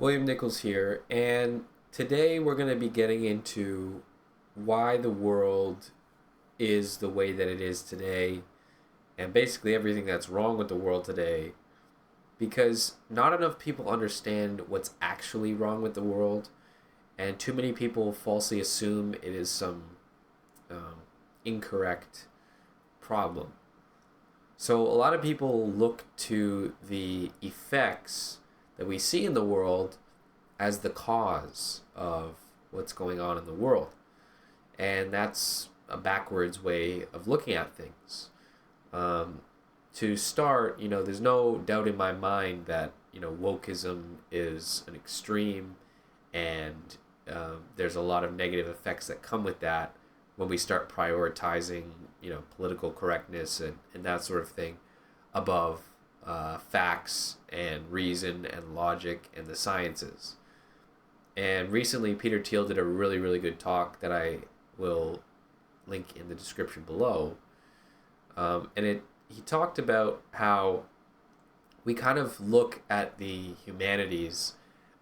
William Nicholls here, and today we're going to be getting into why the world is the way that it is today, and basically everything that's wrong with the world today, because not enough people understand what's actually wrong with the world, and too many people falsely assume it is some incorrect problem. So a lot of people look to the effects that we see in the world as the cause of what's going on in the world. And that's a backwards way of looking at things. To start, there's no doubt in my mind that, wokeism is an extreme, and there's a lot of negative effects that come with that when we start prioritizing, political correctness and that sort of thing above facts and reason and logic and the sciences. And recently, Peter Thiel did a really, really good talk that I will link in the description below. He talked about how we kind of look at the humanities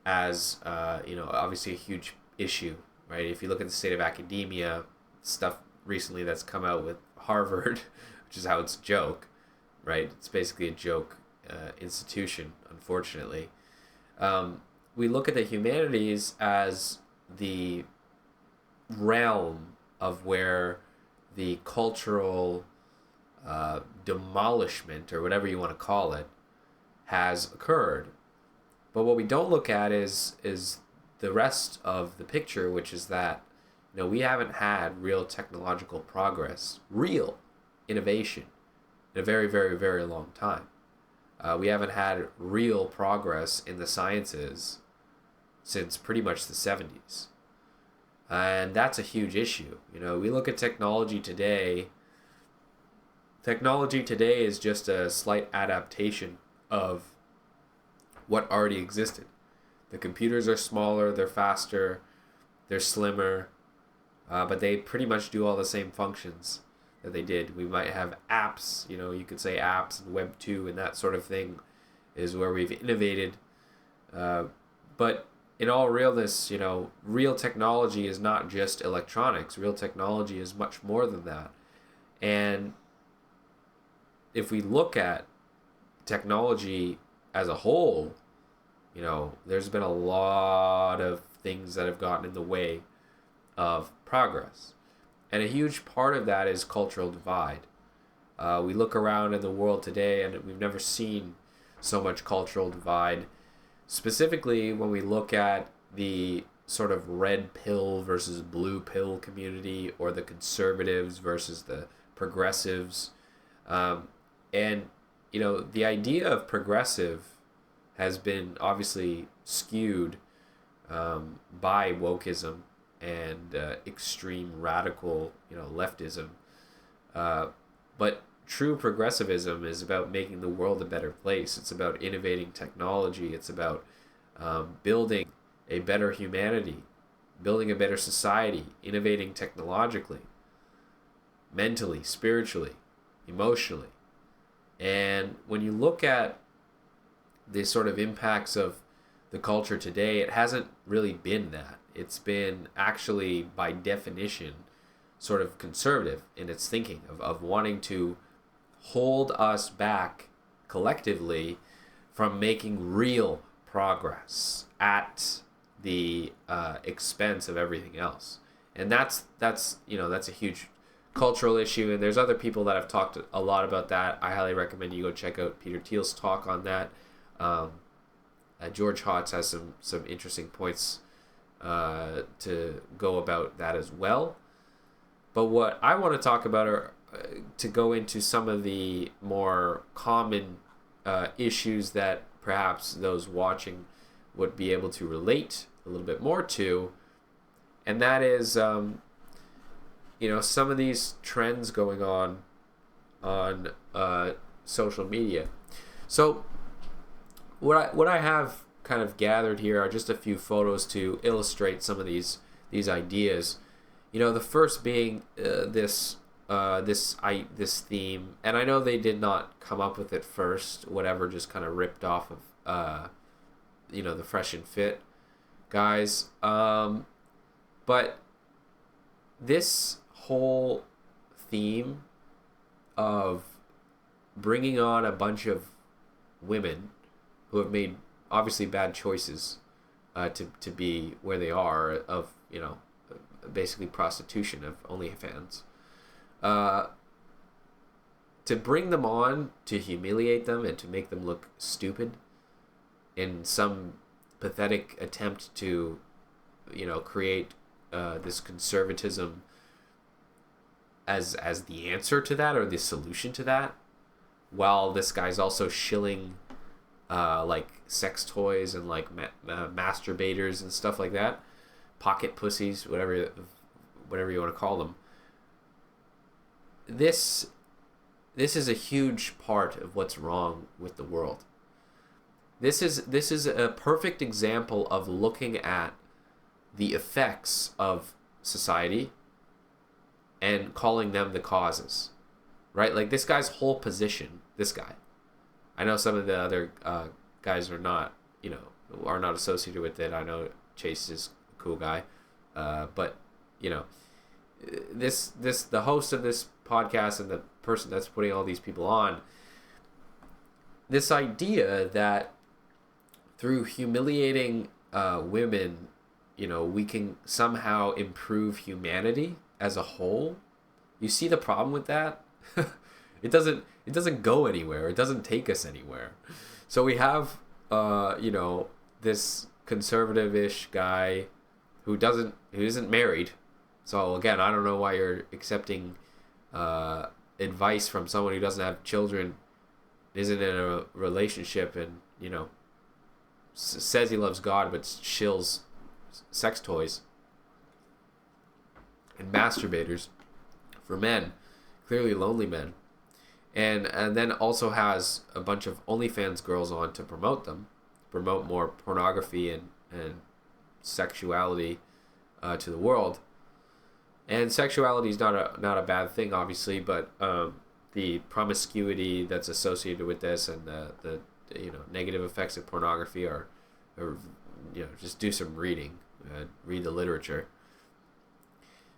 as, obviously a huge issue, right? If you look at the state of academia, stuff recently that's come out with Harvard, which is how it's a joke, right? It's basically a joke institution, unfortunately. We look at the humanities as the realm of where the cultural demolishment, or whatever you want to call it, has occurred. But what we don't look at is the rest of the picture, which is that we haven't had real technological progress, real innovation, in a very, very, very long time. We haven't had real progress in the sciences since pretty much the 70s. And that's a huge issue. We look at technology today. Technology today is just a slight adaptation of what already existed. The computers are smaller, they're faster, they're slimmer, but they pretty much do all the same functions that they did. We might have apps, you could say apps and Web 2 and that sort of thing is where we've innovated. But in all realness, real technology is not just electronics. Real technology is much more than that. And if we look at technology as a whole, there's been a lot of things that have gotten in the way of progress. And a huge part of that is cultural divide. We look around in the world today and we've never seen so much cultural divide. Specifically, when we look at the sort of red pill versus blue pill community, or the conservatives versus the progressives. The idea of progressive has been obviously skewed by wokeism and extreme radical, leftism. But true progressivism is about making the world a better place. It's about innovating technology. It's about building a better humanity, building a better society, innovating technologically, mentally, spiritually, emotionally. And when you look at the sort of impacts of the culture today, it hasn't really been that. It's been actually, by definition, sort of conservative in its thinking of wanting to hold us back collectively from making real progress at the expense of everything else. And that's a huge cultural issue, and there's other people that have talked a lot about that. I highly recommend you go check out Peter Thiel's talk on that. George Hotz has some interesting points to go about that as well. But what I want to talk about are to go into some of the more common issues that perhaps those watching would be able to relate a little bit more to, and that is some of these trends going on social media. So what I have kind of gathered here are just a few photos to illustrate some of these ideas. The first being this theme, and I know they did not come up with it first. Whatever, just kind of ripped off of the fresh and fit guys. But this whole theme of bringing on a bunch of women who have made obviously bad choices to be where they are, of basically prostitution, of OnlyFans, to bring them on to humiliate them and to make them look stupid in some pathetic attempt to create this conservatism as the answer to that, or the solution to that, while this guy's also shilling like sex toys and like masturbators and stuff like that, pocket pussies, whatever you want to call them. This is a huge part of what's wrong with the world. This is a perfect example of looking at the effects of society and calling them the causes, right? Like this guy's whole position, I know some of the other guys are not associated with it. I know Chase is a cool guy, but the host of this podcast and the person that's putting all these people on, this idea that through humiliating women, we can somehow improve humanity as a whole. You see the problem with that? It doesn't go anywhere. It doesn't take us anywhere. So we have this conservative-ish guy who isn't married. So again, I don't know why you're accepting advice from someone who doesn't have children, isn't in a relationship, and says he loves God but shills sex toys and masturbators for men, clearly lonely men, and then also has a bunch of OnlyFans girls on to promote more pornography and sexuality to the world. And sexuality is not a bad thing, obviously, but the promiscuity that's associated with this and the negative effects of pornography are just do some reading, read the literature.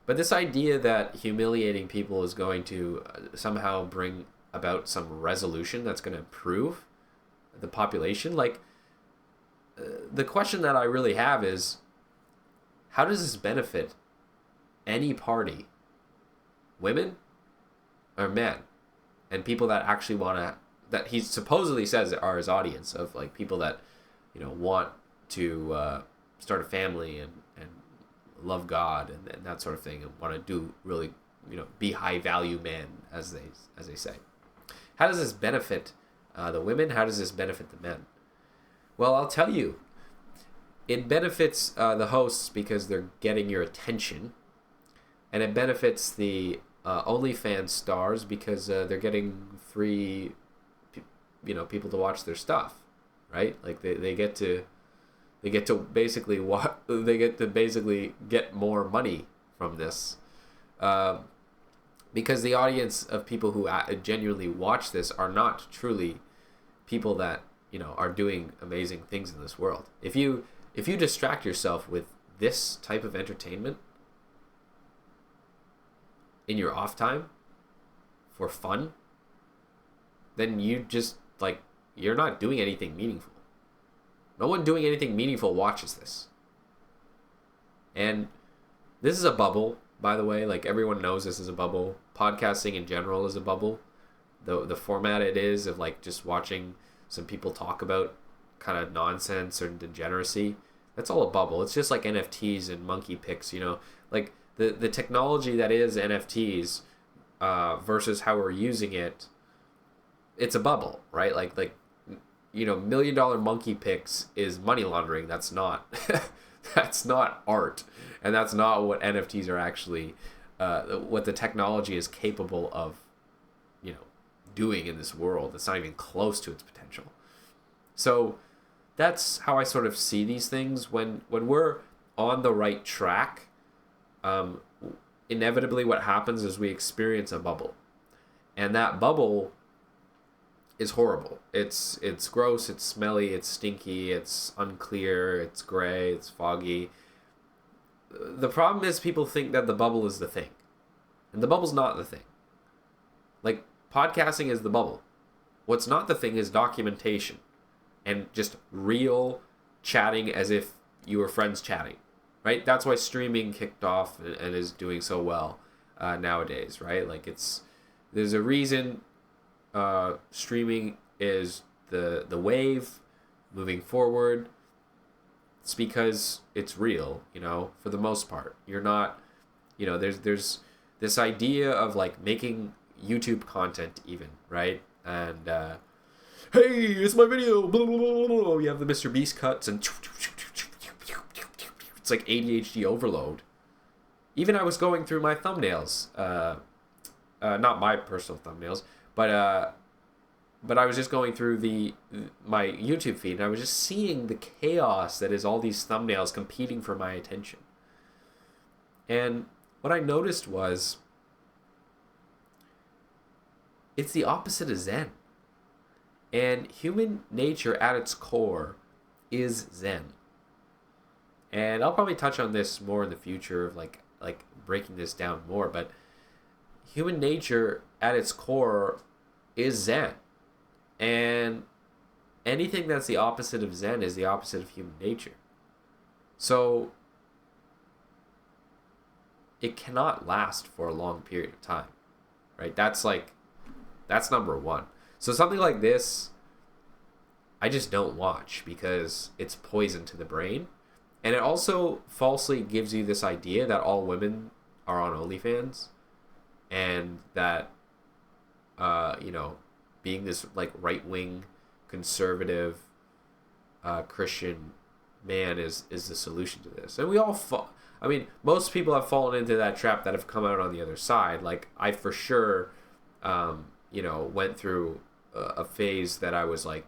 But this idea that humiliating people is going to somehow bring about some resolution that's going to improve the population, like the question that I really have is, how does this benefit any party, women or men, and people that actually that he supposedly says are his audience of like people that want to start a family and love God and that sort of thing, and want to do really be high value men, as they say. How does this benefit the women? How does this benefit the men? Well, I'll tell you, it benefits the hosts because they're getting your attention, and it benefits the OnlyFans stars because they're getting free people to watch their stuff, right? Like they get to basically get more money from this, because the audience of people who genuinely watch this are not truly people that are doing amazing things in this world. If you distract yourself with this type of entertainment in your off time for fun, then you just you're not doing anything meaningful. No one doing anything meaningful watches this. And this is a bubble, by the way. Like, everyone knows this is a bubble. Podcasting in general is a bubble. The format it is of just watching some people talk about kind of nonsense or degeneracy, that's all a bubble. It's just like NFTs and monkey pics, like the technology that is NFTs versus how we're using it. It's a bubble, right? Like $1 million monkey pics is money laundering. That's not that's not art, and that's not what NFTs are actually what the technology is capable of doing in this world. It's not even close to its potential. So that's how I sort of see these things. When we're on the right track, inevitably what happens is we experience a bubble, and that bubble is horrible. It's gross, it's smelly, it's stinky, it's unclear, it's gray, it's foggy. The problem is people think that the bubble is the thing. And the bubble's not the thing. Like, podcasting is the bubble. What's not the thing is documentation and just real chatting as if you were friends chatting, right? That's why streaming kicked off and is doing so well nowadays, right? Like, there's a reason streaming is the wave moving forward. It's because it's real, for the most part. You're not, there's this idea of like making YouTube content even, right? And hey, it's my video. Blah, blah, blah, blah. You have the Mr. Beast cuts and it's like ADHD overload. Even I was going through my thumbnails, not my personal thumbnails, but I was just going through my YouTube feed, and I was just seeing the chaos that is all these thumbnails competing for my attention. And what I noticed was it's the opposite of Zen. And human nature at its core is Zen. And I'll probably touch on this more in the future of like breaking this down more, but human nature at its core is Zen. And anything that's the opposite of Zen is the opposite of human nature. So it cannot last for a long period of time, right? That's number one. So something like this, I just don't watch because it's poison to the brain. And it also falsely gives you this idea that all women are on OnlyFans and that, being this like right-wing conservative Christian man is the solution to this. And we all most people have fallen into that trap that have come out on the other side. Like, I for sure went through a phase that I was like,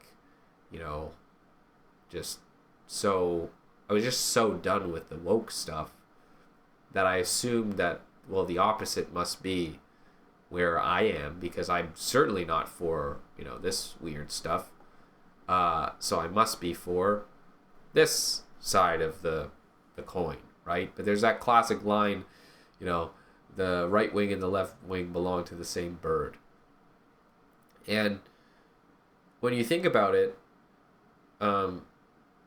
I was just so done with the woke stuff that I assumed that, well, the opposite must be where I am, because I'm certainly not for, this weird stuff. So I must be for this side of the coin, right? But there's that classic line, the right wing and the left wing belong to the same bird. And when you think about it,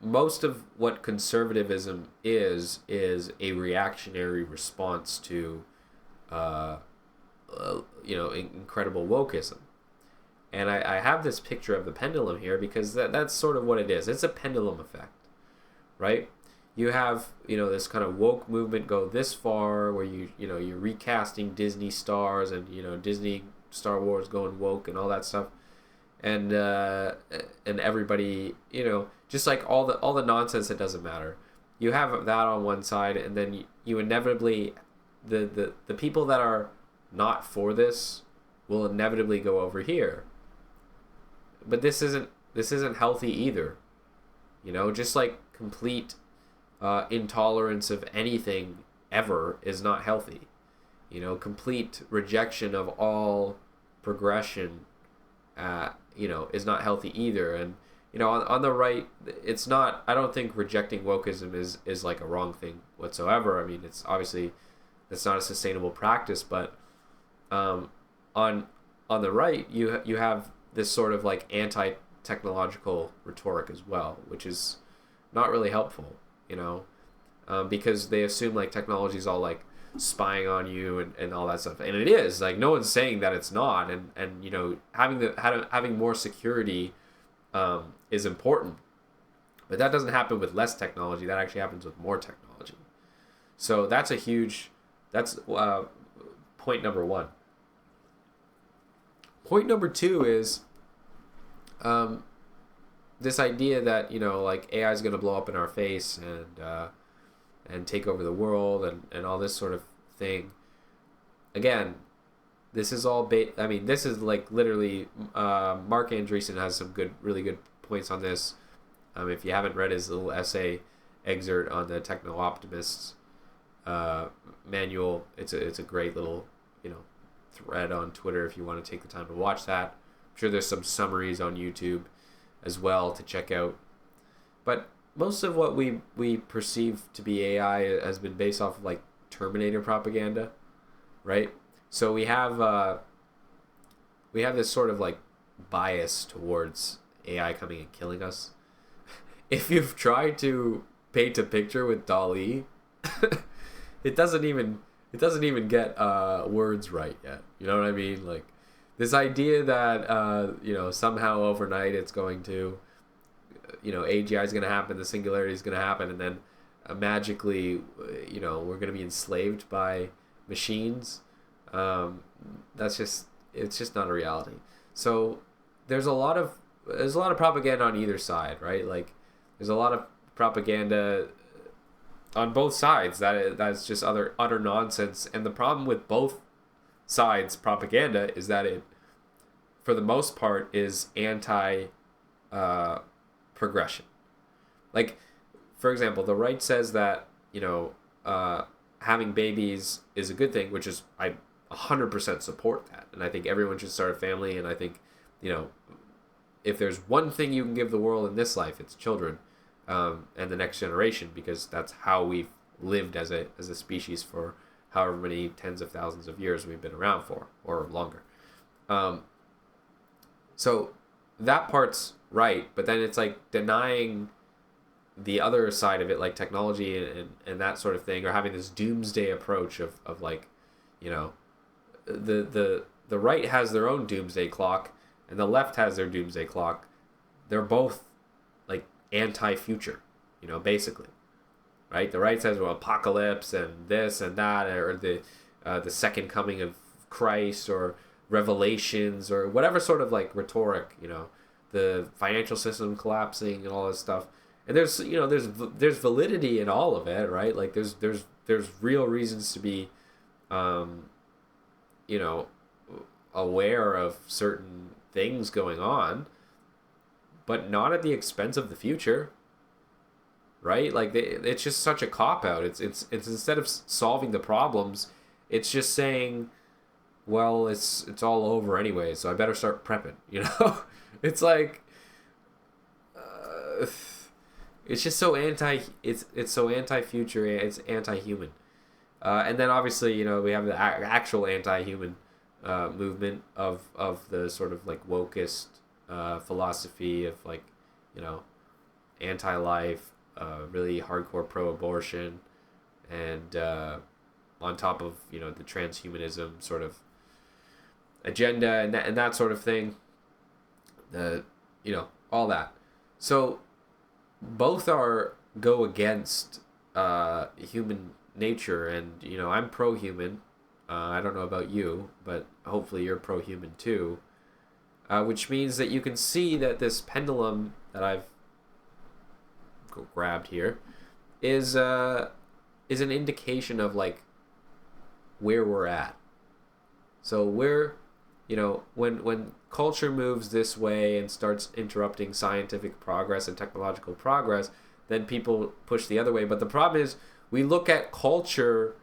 most of what conservatism is a reactionary response to, incredible wokeism. And I have this picture of the pendulum here because that's sort of what it is. It's a pendulum effect, right? You have, this kind of woke movement go this far where you're recasting Disney stars and, Disney Star Wars going woke and all that stuff. And everybody, just like all the nonsense that doesn't matter. You have that on one side, and then you inevitably, the people that are not for this will inevitably go over here. But this isn't healthy either. Just like complete intolerance of anything ever is not healthy. Complete rejection of all progression is not healthy either. And on the right, it's not, I don't think rejecting wokeism is like a wrong thing whatsoever. I mean, it's obviously, that's not a sustainable practice, but on the right, you have this sort of like anti-technological rhetoric as well, which is not really helpful, because they assume like technology is all like spying on you and all that stuff, and it is. Like, no one's saying that it's not, and having more security is important, but that doesn't happen with less technology. That actually happens with more technology. So that's point number one. Point number two is this idea that like AI is going to blow up in our face and take over the world and all this sort of thing. Again, this is all this is like literally Marc Andreessen has some really good points on this. If you haven't read his little essay excerpt on the techno-optimists manual, it's a great little thread on Twitter if you want to take the time to watch that. I'm sure there's some summaries on YouTube as well to check out. But most of what we perceive to be AI has been based off of like Terminator propaganda, right? So we have this sort of like bias towards AI coming and killing us. If you've tried to paint a picture with DALL-E, it doesn't even get words right yet. You know what I mean? Like this idea that somehow overnight it's going to, AGI is going to happen, the singularity is going to happen, and then magically, we're going to be enslaved by machines. It's just not a reality. So there's a lot of propaganda on either side, right? Like there's a lot of propaganda on both sides that's just utter nonsense. And the problem with both sides propaganda is that it, for the most part, is anti progression. Like, for example, the right says that having babies is a good thing, which is I 100% support that, and I think everyone should start a family. And I think if there's one thing you can give the world in this life, it's children. And the next generation, because that's how we've lived as a species for however many tens of thousands of years we've been around for, or longer. So that part's right, but then it's like denying the other side of it, like technology and that sort of thing, or having this doomsday approach of like, the right has their own doomsday clock and the left has their doomsday clock. They're both like anti-future, basically, right? The right says, well, apocalypse and this and that, or the second coming of Christ, or revelations, or whatever sort of like rhetoric, the financial system collapsing and all this stuff. And there's validity in all of it, right? Like there's real reasons to be, aware of certain things going on, but not at the expense of the future, right? Like it's just such a cop-out. It's instead of solving the problems, it's just saying, well, it's all over anyway, so I better start prepping, It's like, it's just so it's so anti-future, it's anti-human. And then obviously, we have the actual anti-human movement of the sort of like wokeist philosophy of like, anti-life, really hardcore pro-abortion, and on top of the transhumanism sort of agenda and that sort of thing, all that. So both go against human nature, and I'm pro-human. I don't know about you, but hopefully you're pro-human too, which means that you can see that this pendulum that I've grabbed here is an indication of like where we're at. So we're, when culture moves this way and starts interrupting scientific progress and technological progress, then people push the other way. But the problem is we look at culture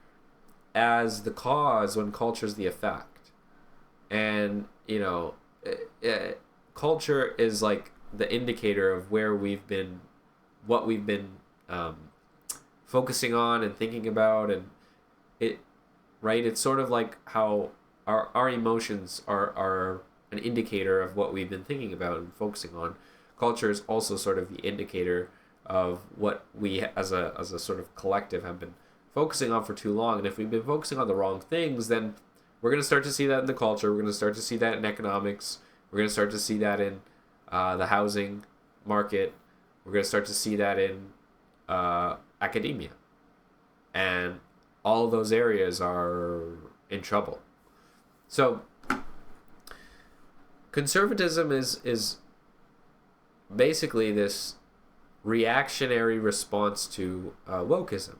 as the cause when culture is the effect. And, culture is like the indicator of where we've been, what we've been focusing on and thinking about. And it's sort of like how our emotions are an indicator of what we've been thinking about and focusing on. Culture is also sort of the indicator of what we as a sort of collective have been focusing on for too long. And if we've been focusing on the wrong things, then we're going to start to see that in the culture. We're going to start to see that in economics. We're going to start to see that in the housing market. We're going to start to see that in academia. And all of those areas are in trouble. So conservatism is basically this reactionary response to wokeism.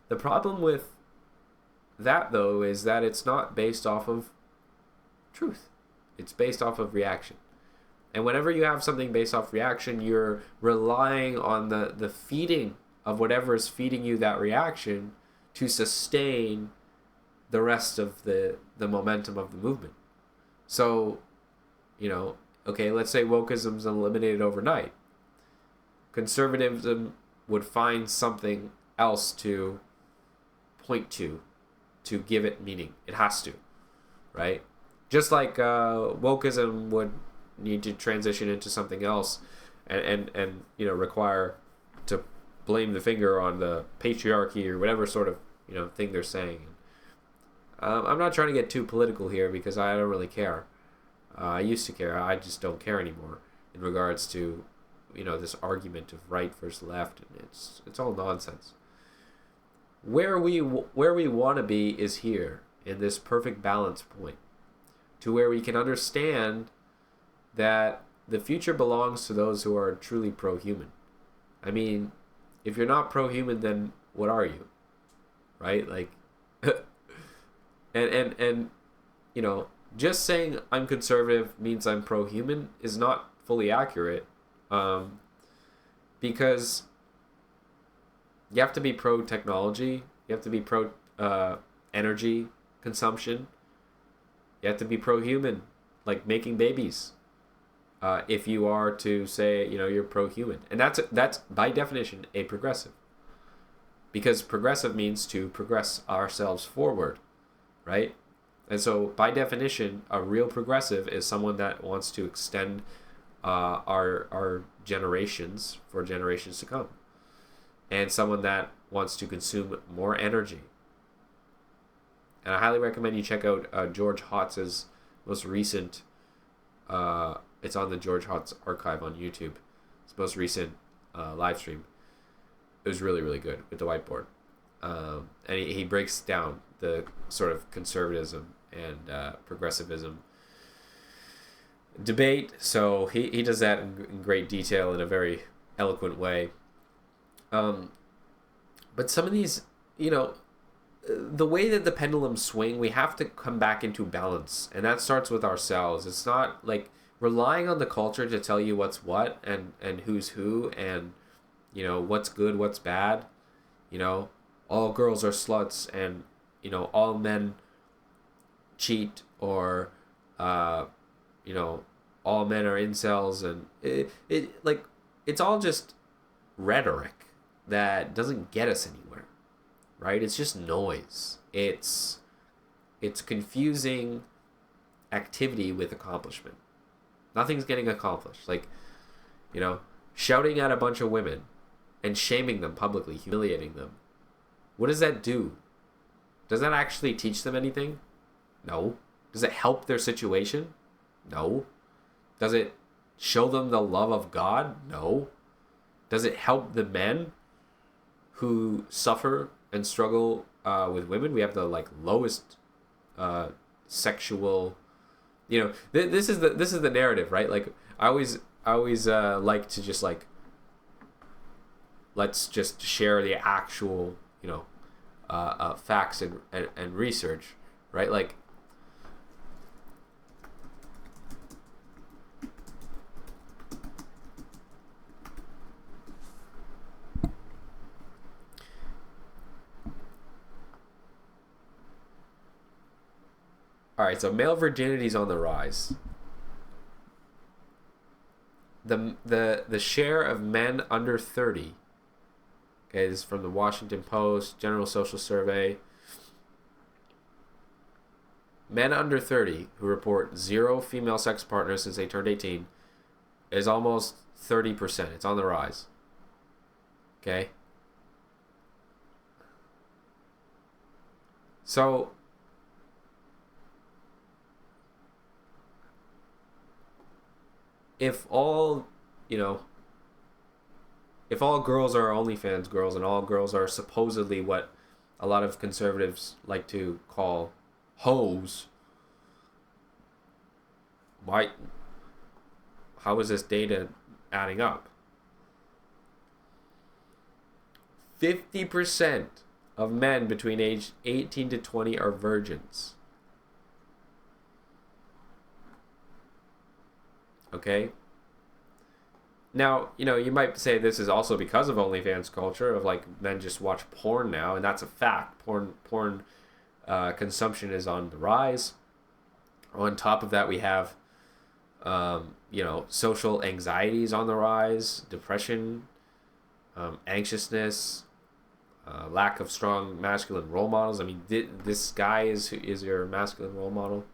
The problem with that, though, is that it's not based off of truth. It's based off of reaction. And whenever you have something based off reaction, you're relying on the feeding of whatever is feeding you that reaction to sustain the rest of the momentum of the movement. So, Okay, let's say wokeism's eliminated overnight. Conservatism would find something else to point to give it meaning. It has to, right? Just like wokeism would need to transition into something else and require to blame the finger on the patriarchy or whatever sort of thing they're saying. I'm not trying to get too political here because I don't really care. I used to care. I just don't care anymore in regards to this argument of right versus left, and it's all nonsense. Where we want to be is here in this perfect balance point, to where we can understand that the future belongs to those who are truly pro-human. I mean, if you're not pro-human, then what are you? Right? Like, and just saying I'm conservative means I'm pro-human is not fully accurate, because you have to be pro-technology, you have to be pro energy consumption, you have to be pro-human, like making babies. If you are to say you're pro-human, and that's by definition a progressive, because progressive means to progress ourselves forward, right? And so by definition, a real progressive is someone that wants to extend our generations for generations to come, and someone that wants to consume more energy. And I highly recommend you check out George Hotz's most recent. It's on the George Hotz archive on YouTube. His most recent live stream. It was really, really good with the whiteboard. And he breaks down the sort of conservatism and progressivism debate. So he does that in great detail in a very eloquent way. But some of these, the way that the pendulums swing, we have to come back into balance. And that starts with ourselves. It's not like relying on the culture to tell you what's what and who's who and, what's good, what's bad. All girls are sluts and, all men cheat, or, all men are incels, and it's all just rhetoric that doesn't get us anywhere, right? It's just noise. It's confusing activity with accomplishment. Nothing's getting accomplished. Like, shouting at a bunch of women and shaming them publicly, humiliating them. What does that do? Does that actually teach them anything? No. Does it help their situation? No. Does it show them the love of God? No. Does it help the men who suffer and struggle with women? We have the lowest sexual. This is the narrative, right? Like I always like to just let's just share the actual facts and research, right? Like, all right, so male virginity is on the rise. The share of men under 30. Okay, this is from the Washington Post, General Social Survey. Men under 30 who report 0 female sex partners since they turned 18 is almost 30%. It's on the rise. Okay? So, if all girls are OnlyFans girls and all girls are supposedly what a lot of conservatives like to call hoes, how is this data adding up? 50% of men between age 18 to 20 are virgins. Okay? Now, you might say this is also because of OnlyFans culture of men just watch porn now, and that's a fact. Porn consumption is on the rise. On top of that, we have Social anxieties on the rise, depression, anxiousness, lack of strong masculine role models. I mean, this guy is your masculine role model.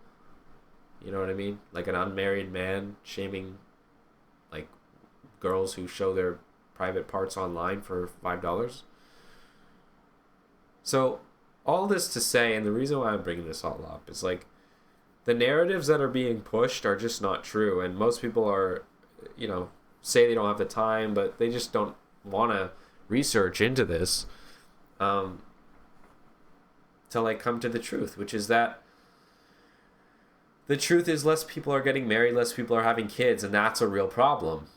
You know what I mean? Like an unmarried man shaming like girls who show their private parts online for $5. So all this to say, and the reason why I'm bringing this all up is like the narratives that are being pushed are just not true, and most people are, say they don't have the time, but they just don't want to research into this to like come to the truth, which is that the truth is less people are getting married, less people are having kids, and that's a real problem.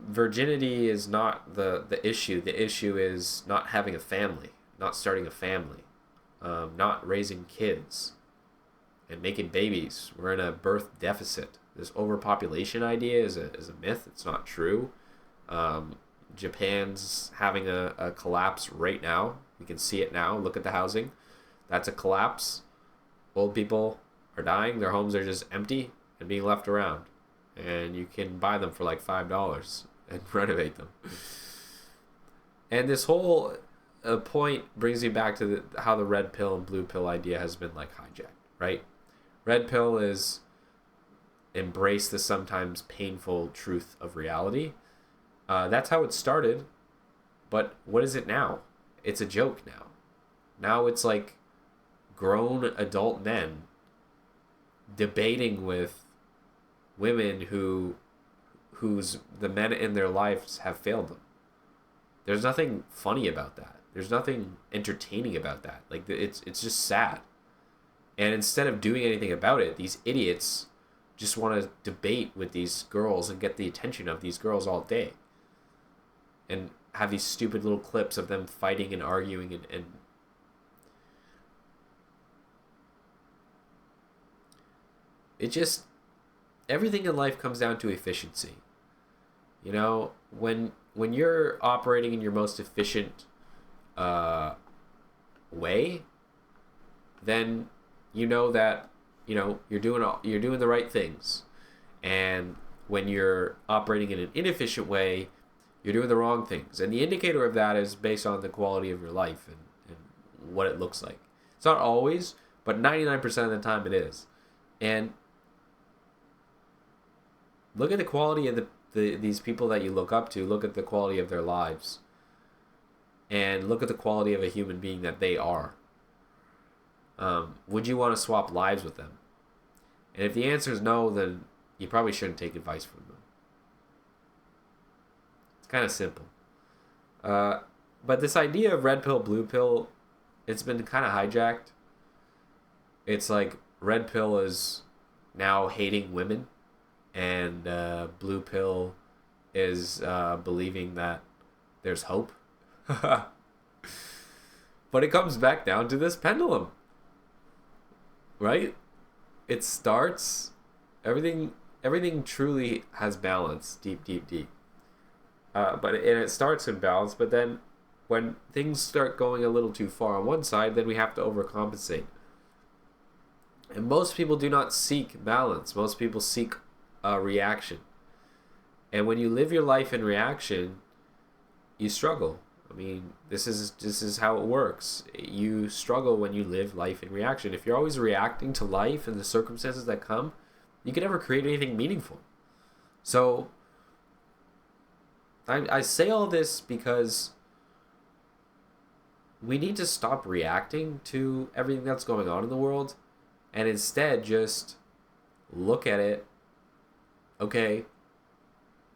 Virginity is not the issue. The issue is not having a family, not starting a family, not raising kids, and making babies. We're in a birth deficit. This overpopulation idea is a myth. It's not true. Japan's having a collapse right now. We can see it now. Look at the housing. That's a collapse. Old people are dying. Their homes are just empty and being left around. And you can buy them for like $5 and renovate them. And this whole point brings me back to how the red pill and blue pill idea has been like hijacked, right? Red pill is embrace the sometimes painful truth of reality. That's how it started. But what is it now? It's a joke now. Now it's like grown adult men debating with women whose the men in their lives have failed them. There's nothing funny about that. There's nothing entertaining about that. Like it's just sad. And instead of doing anything about it, these idiots just want to debate with these girls and get the attention of these girls all day. And have these stupid little clips of them fighting and arguing and it just, everything in life comes down to efficiency. When you're operating in your most efficient way, then that you're doing the right things. And when you're operating in an inefficient way, you're doing the wrong things. And the indicator of that is based on the quality of your life and what it looks like. It's not always, but 99% of the time it is. And look at the quality of these people that you look up to. Look at the quality of their lives. And look at the quality of a human being that they are. Would you want to swap lives with them? And if the answer is no, then you probably shouldn't take advice from them. It's kind of simple. But this idea of red pill, blue pill, it's been kind of hijacked. It's like red pill is now hating women, and blue pill is believing that there's hope. But it comes back down to this pendulum, right? It starts, everything truly has balance, deep. But it starts in balance, but then when things start going a little too far on one side, then we have to overcompensate. And most people do not seek balance. Most people seek reaction. And when you live your life in reaction, you struggle. I mean, this is how it works. You struggle when you live life in reaction. If you're always reacting to life and the circumstances that come, you can never create anything meaningful. So I say all this because we need to stop reacting to everything that's going on in the world and instead just look at it. Okay,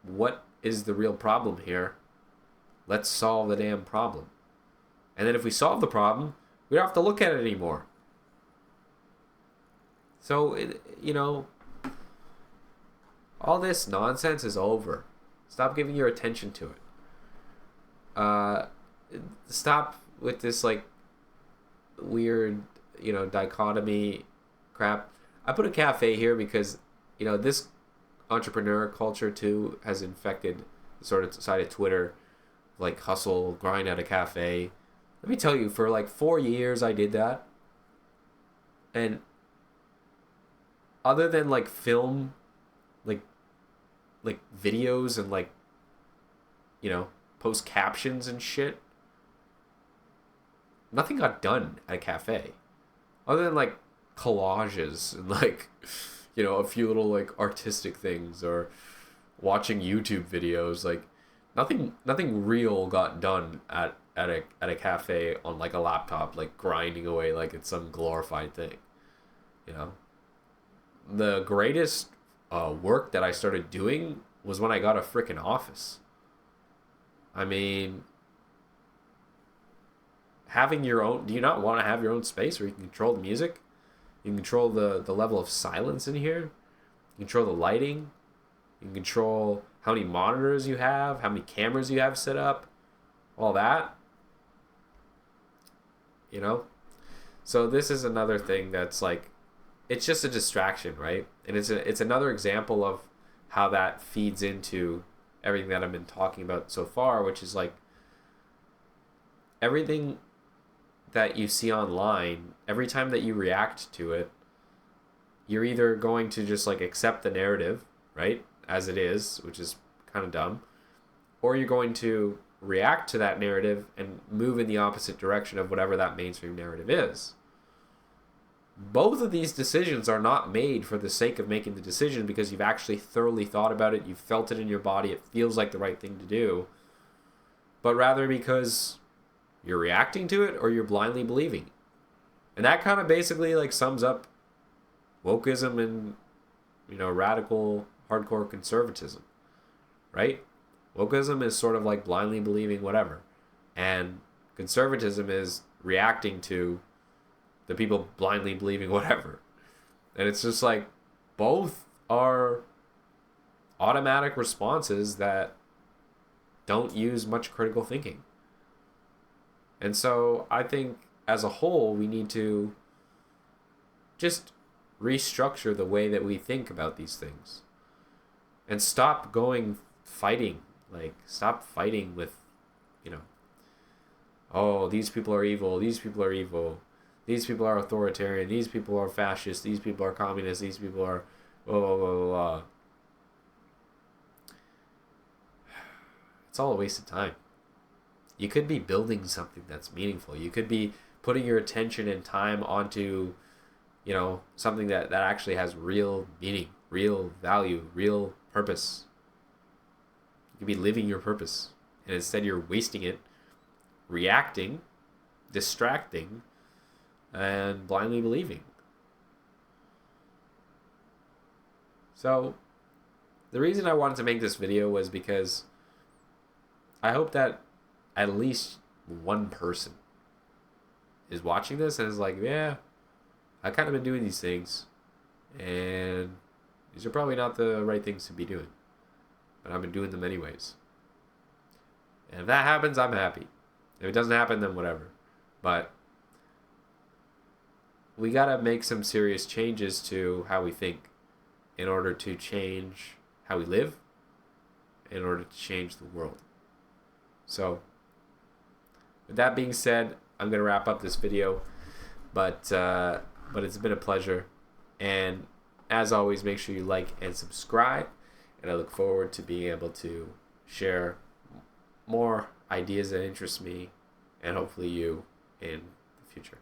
what is the real problem here? Let's solve the damn problem. And then if we solve the problem, we don't have to look at it anymore. So, all this nonsense is over. Stop giving your attention to it. Stop with this, like, weird, dichotomy crap. I put a cafe here because, this entrepreneur culture, too, has infected the sort of side of Twitter, like hustle, grind at a cafe. Let me tell you, for like 4 years I did that. And other than like film, like videos and like, you know, post captions and shit, nothing got done at a cafe other than like collages and like, you know, a few little like artistic things or watching YouTube videos. Like nothing real got done at a cafe on like a laptop, like grinding away like it's some glorified thing. You know, the greatest work that I started doing was when I got a freaking office. I mean, having your own. Do you not want to have your own space where you can control the music? You can control the level of silence in here. You can control the lighting. You can control how many monitors you have, how many cameras you have set up, all that. You know? So this is another thing that's like, it's just a distraction, right? And it's another example of how that feeds into everything that I've been talking about so far, which is like everything that you see online, every time that you react to it, you're either going to just like accept the narrative, right, as it is, which is kind of dumb, or you're going to react to that narrative and move in the opposite direction of whatever that mainstream narrative is. Both of these decisions are not made for the sake of making the decision because you've actually thoroughly thought about it, you've felt it in your body, it feels like the right thing to do, but rather because you're reacting to it or you're blindly believing. And that kind of basically like sums up wokeism and, you know, radical hardcore conservatism, right? Wokeism is sort of like blindly believing whatever, and conservatism is reacting to the people blindly believing whatever. And it's just like both are automatic responses that don't use much critical thinking. And so I think as a whole, we need to just restructure the way that we think about these things and stop going fighting. Like, stop fighting with, you know, oh, these people are evil, these people are evil, these people are authoritarian, these people are fascist, these people are communist, these people are blah, blah, blah, blah, blah. It's all a waste of time. You could be building something that's meaningful. You could be putting your attention and time onto, you know, something that actually has real meaning, real value, real purpose. You could be living your purpose. And instead you're wasting it, reacting, distracting, and blindly believing. So, the reason I wanted to make this video was because I hope that at least one person is watching this and is like, yeah, I've kind of been doing these things, and these are probably not the right things to be doing, but I've been doing them anyways. And if that happens, I'm happy. If it doesn't happen, then whatever. But we gotta make some serious changes to how we think in order to change how we live, in order to change the world. So, with that being said, I'm gonna wrap up this video, but it's been a pleasure, and as always, make sure you like and subscribe, and I look forward to being able to share more ideas that interest me, and hopefully you, in the future.